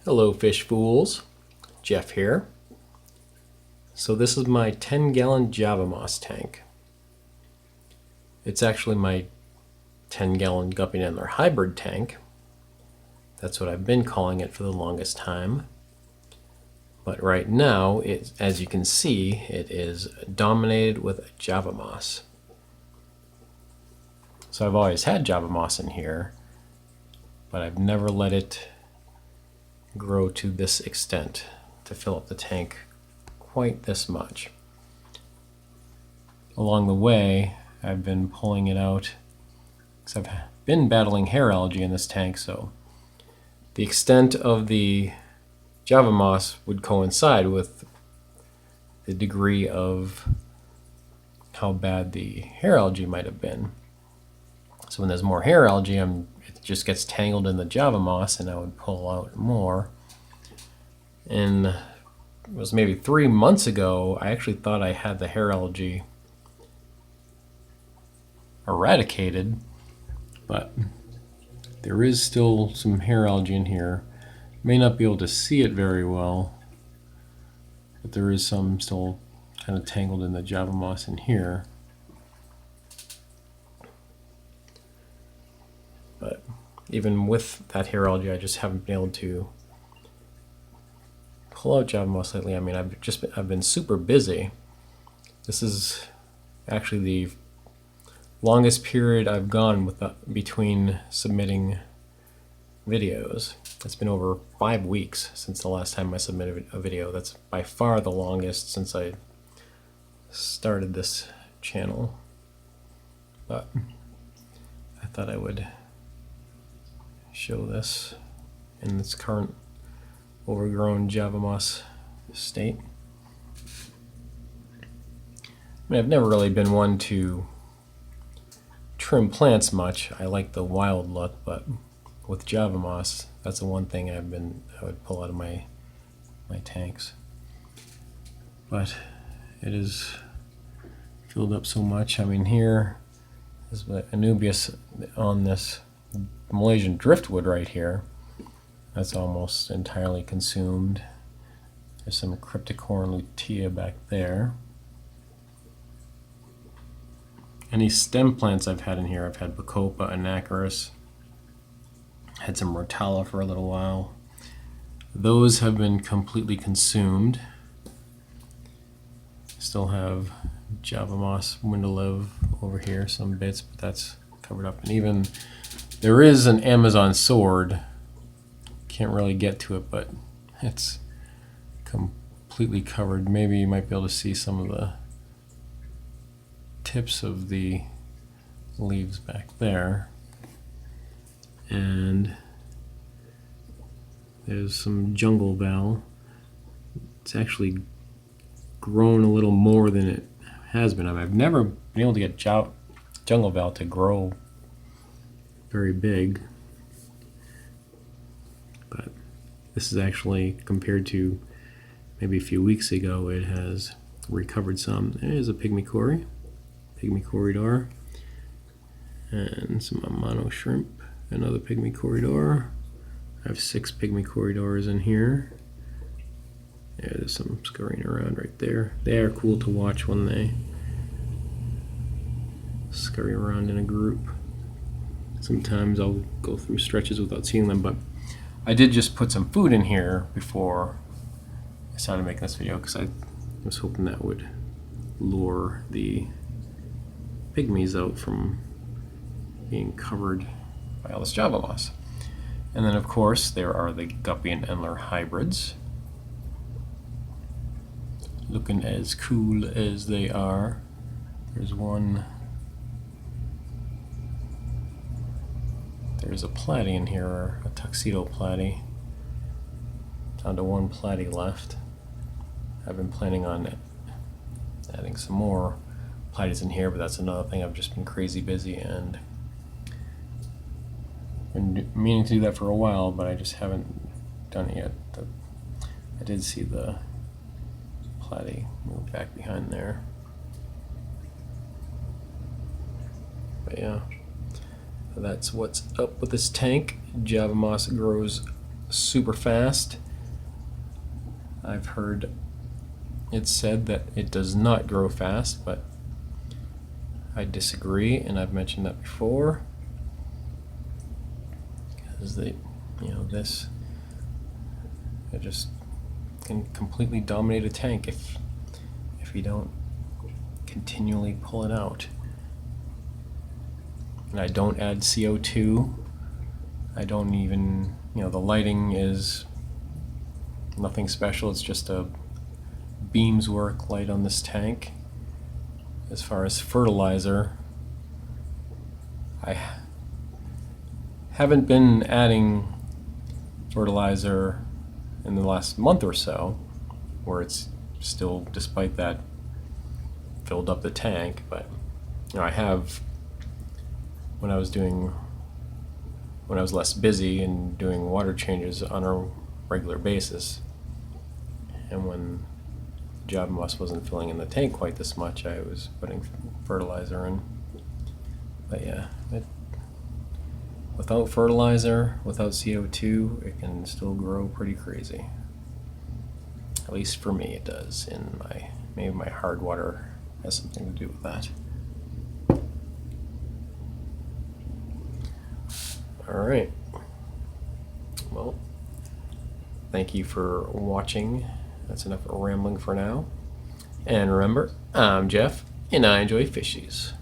Hello fish fools, Jeff here. So this is my 10-gallon Java Moss tank. It's actually my 10-gallon guppy and endler hybrid tank. That's what I've been calling it for the longest time. But right now, as you can see, it is dominated with Java Moss. So I've always had Java Moss in here, but I've never let it grow to this extent to fill up the tank quite this much. Along the way, I've been pulling it out because I've been battling hair algae in this tank, so the extent of the Java Moss would coincide with the degree of how bad the hair algae might have been. So when there's more hair algae, it just gets tangled in the Java Moss, and I would pull out more. And it was maybe 3 months ago, I actually thought I had the hair algae eradicated, but there is still some hair algae in here. May not be able to see it very well, but there is some still kind of tangled in the Java Moss in here. But even with that hair algae, I just haven't been able to pull out Java Moss lately. I mean, I've been super busy. This is actually the longest period I've gone between submitting videos. It's been over 5 weeks since the last time I submitted a video. That's by far the longest since I started this channel. But I thought I would show this in its current overgrown Java Moss state. I mean, I've never really been one to trim plants much. I like the wild look, but with Java Moss, that's the one thing I would pull out of my tanks. But it is filled up so much. I mean, here is Anubias on this Malaysian driftwood right here. That's almost entirely consumed. There's some Cryptocorin lutea back there. Any stem plants I've had in here, I've had Bacopa, Anacharis, had some Rotala for a little while. Those have been completely consumed. Still have Java Moss Windolive over here, some bits, but that's covered up. And even there is an Amazon sword. Can't really get to it, but it's completely covered. Maybe you might be able to see some of the tips of the leaves back there. And there's some jungle val. It's actually grown a little more than it has been. I mean, I've never been able to get jungle val to grow very big, but this is actually, compared to maybe a few weeks ago, it has recovered some. There's a pygmy corridor, and some Amano shrimp, another pygmy corridor. I have 6 pygmy corridors in here. Yeah, there's some scurrying around right there. They are cool to watch when they scurry around in a group. Sometimes I'll go through stretches without seeing them, but I did just put some food in here before I started making this video because I was hoping that would lure the pygmies out from being covered by all this Java Moss. And then of course there are the guppy and endler hybrids, looking as cool as they are. There's a platy in here, a tuxedo platy. Down to 1 platy left. I've been planning on adding some more platies in here, but that's another thing. I've just been crazy busy and been meaning to do that for a while, but I just haven't done it yet. I did see the platy move back behind there. But yeah. That's what's up with this tank. Java Moss grows super fast. I've heard it said that it does not grow fast, but I disagree, and I've mentioned that before. Because this, it just can completely dominate a tank if you don't continually pull it out. And I don't add CO2. I don't even, the lighting is nothing special. It's just a beams work light on this tank. As far as fertilizer, I haven't been adding fertilizer in the last month or so, where it's still, despite that, filled up the tank. But I have, when I was less busy and doing water changes on a regular basis, and when the job wasn't filling in the tank quite this much, I was putting fertilizer in. But yeah, without fertilizer, without CO2, it can still grow pretty crazy. At least for me it does. And maybe my hard water has something to do with that. Alright. Well, thank you for watching. That's enough rambling for now. And remember, I'm Jeff, and I enjoy fishies.